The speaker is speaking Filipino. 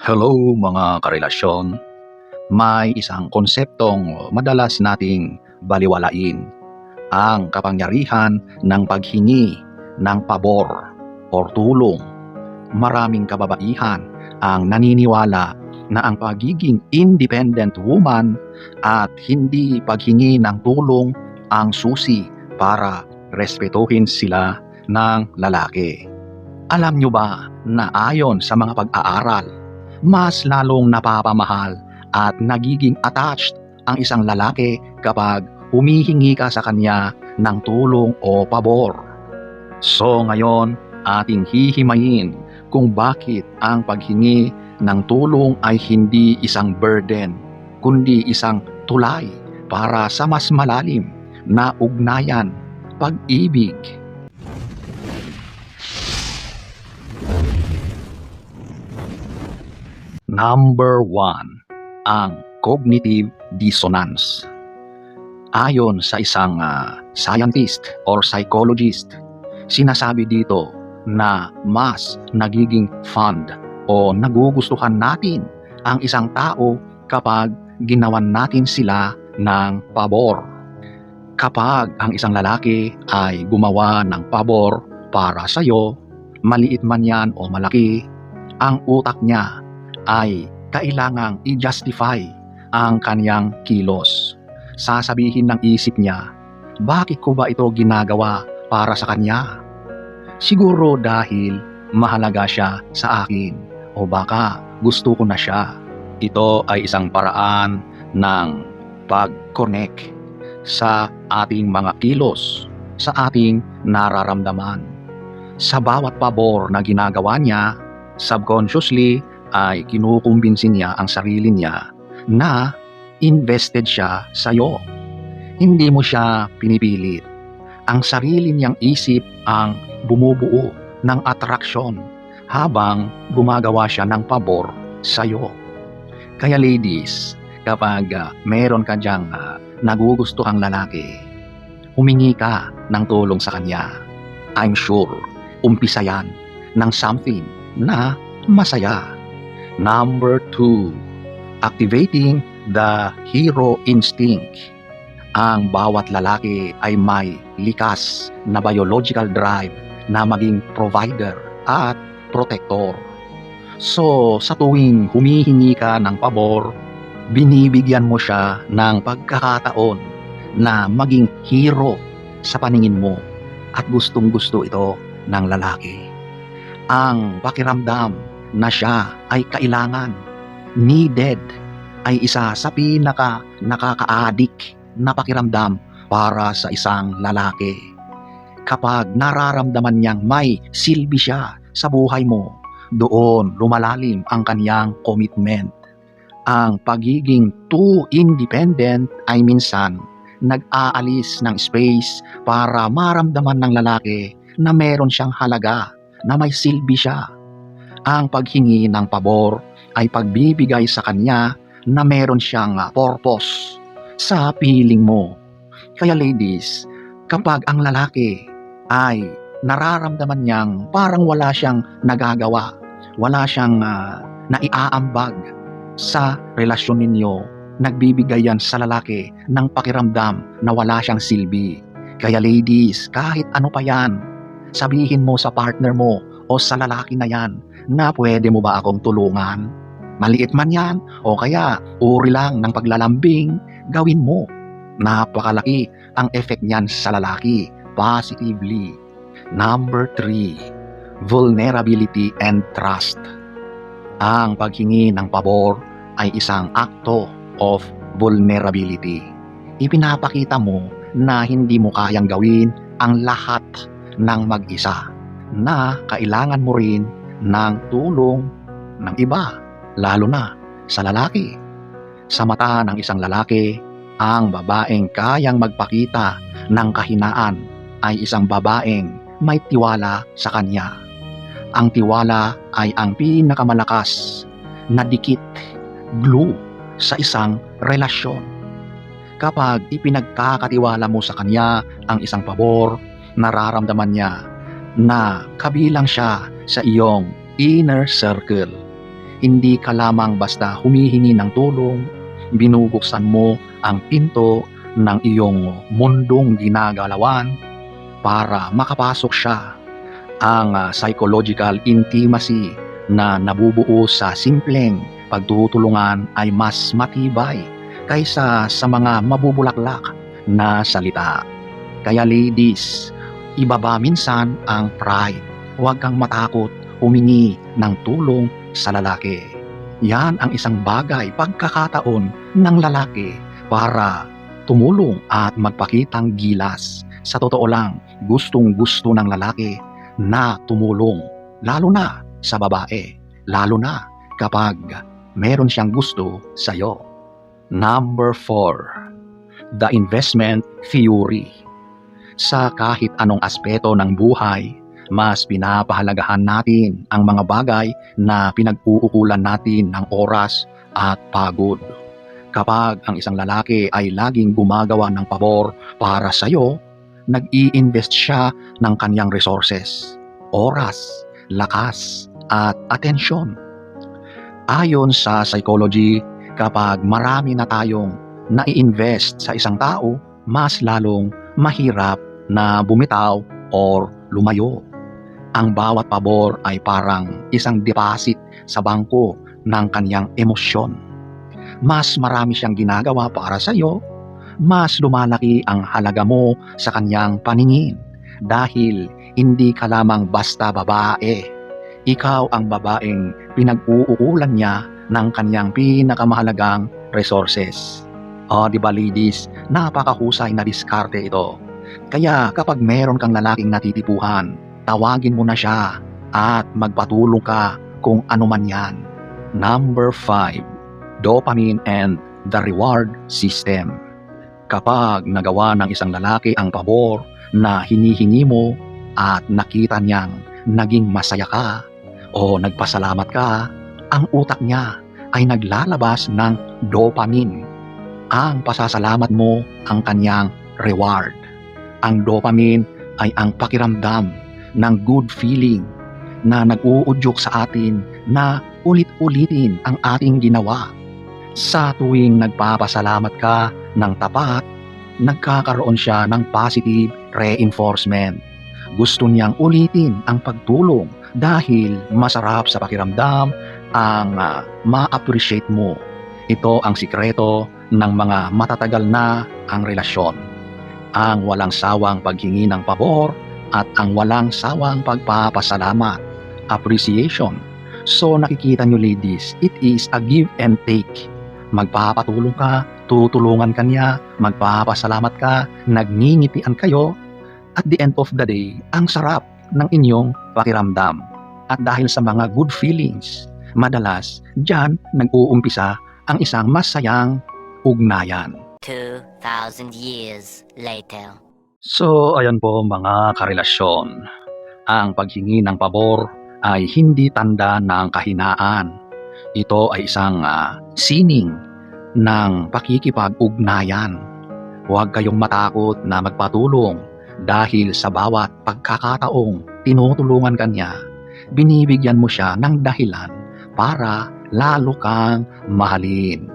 Hello mga karelasyon. May isang konseptong madalas nating baliwalain, ang kapangyarihan ng paghingi ng pabor o tulong. Maraming kababaihan ang naniniwala na ang pagiging independent woman at hindi paghingi ng tulong ang susi para respetuhin sila ng lalaki. Alam nyo ba na ayon sa mga pag-aaral, mas lalong napapamahal at nagiging attached ang isang lalaki kapag humihingi ka sa kanya ng tulong o pabor? So ngayon, ating hihimayin kung bakit ang paghingi ng tulong ay hindi isang burden, kundi isang tulay para sa mas malalim na ugnayan, pag-ibig. Number 1, ang cognitive dissonance. Ayon sa isang scientist or psychologist, sinasabi dito na mas nagiging fond o nagugustuhan natin ang isang tao kapag ginawan natin sila ng pabor. Kapag ang isang lalaki ay gumawa ng pabor para sa iyo, maliit man yan o malaki, ang utak niya ay kailangang i-justify ang kanyang kilos. Sasabihin ng isip niya, bakit ko ba ito ginagawa para sa kanya? Siguro dahil mahalaga siya sa akin o baka gusto ko na siya. Ito ay isang paraan ng pag-connect sa ating mga kilos, sa ating nararamdaman. Sa bawat pabor na ginagawa niya, subconsciously ay kinukumbinsin niya ang sarili niya na invested siya sa iyo. Hindi mo siya pinipilit. Ang sarili niyang isip ang bumubuo ng attraction habang gumagawa siya ng pabor sa iyo. Kaya ladies, kapag meron ka diyang nagugustuhang lalaki, humingi ka ng tulong sa kanya. I'm sure, umpisa yan ng something na masaya. Number 2, activating the hero instinct. Ang bawat lalaki ay may likas na biological drive na maging provider at protector. So, sa tuwing humihingi ka ng pabor, binibigyan mo siya ng pagkakataon na maging hero sa paningin mo at gustong-gusto ito ng lalaki. Ang pakiramdam na siya ay kailangan, needed, ay isa sa nakaka-addict na pakiramdam para sa isang lalaki. Kapag nararamdaman niyang may silbi siya sa buhay mo, doon lumalalim ang kaniyang commitment. Ang pagiging too independent ay minsan nag-aalis ng space para maramdaman ng lalaki na meron siyang halaga, na may silbi siya. Ang paghingi ng pabor ay pagbibigay sa kanya na meron siyang purpose sa piling mo. Kaya ladies, kapag ang lalaki ay nararamdaman niyang parang wala siyang nagagawa, wala siyang naiaambag sa relasyon ninyo, nagbibigay yan sa lalaki ng pakiramdam na wala siyang silbi. Kaya ladies, kahit ano pa yan, sabihin mo sa partner mo o sa lalaki na yan na pwede mo ba akong tulungan? Maliit man yan o kaya uri lang ng paglalambing, gawin mo. Napakalaki ang effect niyan sa lalaki, positively. Number 3, vulnerability and trust. Ang paghingi ng pabor ay isang akto of vulnerability. Ipinapakita mo na hindi mo kayang gawin ang lahat ng mag-isa, na kailangan mo rin ng tulong ng iba, lalo na sa lalaki. Sa mata ng isang lalaki, ang babaeng kayang magpakita ng kahinaan ay isang babaeng may tiwala sa kanya. Ang tiwala ay ang pinakamalakas na dikit, glue sa isang relasyon. Kapag ipinagkakatiwala mo sa kanya ang isang pabor, nararamdaman niya na kabilang siya sa iyong inner circle. hindi ka lamang basta humihingi ng tulong, binubuksan mo ang pinto ng iyong mundong ginagalawan para makapasok siya. Ang psychological intimacy na nabubuo sa simpleng pagtutulungan ay mas matibay kaysa sa mga mabubulaklak na salita. Kaya ladies, ibaba minsan ang pride. Huwag kang matakot humingi ng tulong sa lalaki. Yan ang isang bagay, pagkakataon ng lalaki para tumulong at magpakitang gilas. Sa totoo lang, gustong-gusto ng lalaki na tumulong, lalo na sa babae, lalo na kapag meron siyang gusto sa iyo. Number 4, the investment theory. Sa kahit anong aspeto ng buhay, mas pinapahalagahan natin ang mga bagay na pinag-uukulan natin ng oras at pagod. Kapag ang isang lalaki ay laging gumagawa ng pabor para sa iyo, nag-i-invest siya ng kanyang resources, oras, lakas, at atensyon. Ayon sa psychology, kapag marami na tayong nai-invest sa isang tao, mas lalong mahirap na bumitaw or lumayo. Ang bawat pabor ay parang isang deposit sa bangko ng kanyang emosyon. Mas marami siyang ginagawa para sa iyo, mas lumalaki ang halaga mo sa kanyang paningin dahil hindi ka lamang basta babae. Ikaw ang babaeng pinag-uukulan niya ng kanyang pinakamahalagang resources. Di ba ladies, napakahusay na diskarte ito. Kaya kapag meron kang lalaking natitipuhan, tawagin mo na siya at magpatulong ka kung ano man yan. Number 5, dopamine and the reward system. Kapag nagawa ng isang lalaki ang pabor na hinihingi mo at nakita niyang naging masaya ka o nagpasalamat ka, ang utak niya ay naglalabas ng dopamine. Ang pasasalamat mo ang kanyang reward. Ang dopamine ay ang pakiramdam ng good feeling na nag-uudyok sa atin na ulit-ulitin ang ating ginawa. Sa tuwing nagpapasalamat ka ng tapat, nagkakaroon siya ng positive reinforcement. Gusto niyang ulitin ang pagtulong dahil masarap sa pakiramdam ang ma-appreciate mo. Ito ang sikreto ng mga matatagal na ang relasyon. Ang walang sawang paghingi ng pabor at ang walang sawang pagpapasalamat, appreciation. So nakikita nyo ladies, it is a give and take. Magpapatulong ka, tutulungan ka niya, magpapasalamat ka, nagngingitian kayo. At the end of the day, ang sarap ng inyong pakiramdam. At dahil sa mga good feelings, madalas dyan nag-uumpisa ang isang masayang ugnayan. 2,000 years later. So, ayan po mga karelasyon. Ang paghingi ng pabor ay hindi tanda ng kahinaan. Ito ay isang sining ng pakikipag-ugnayan. Huwag kayong matakot na magpatulong dahil sa bawat pagkakataong tinutulungan ka niya, binibigyan mo siya ng dahilan para lalo kang mahalin.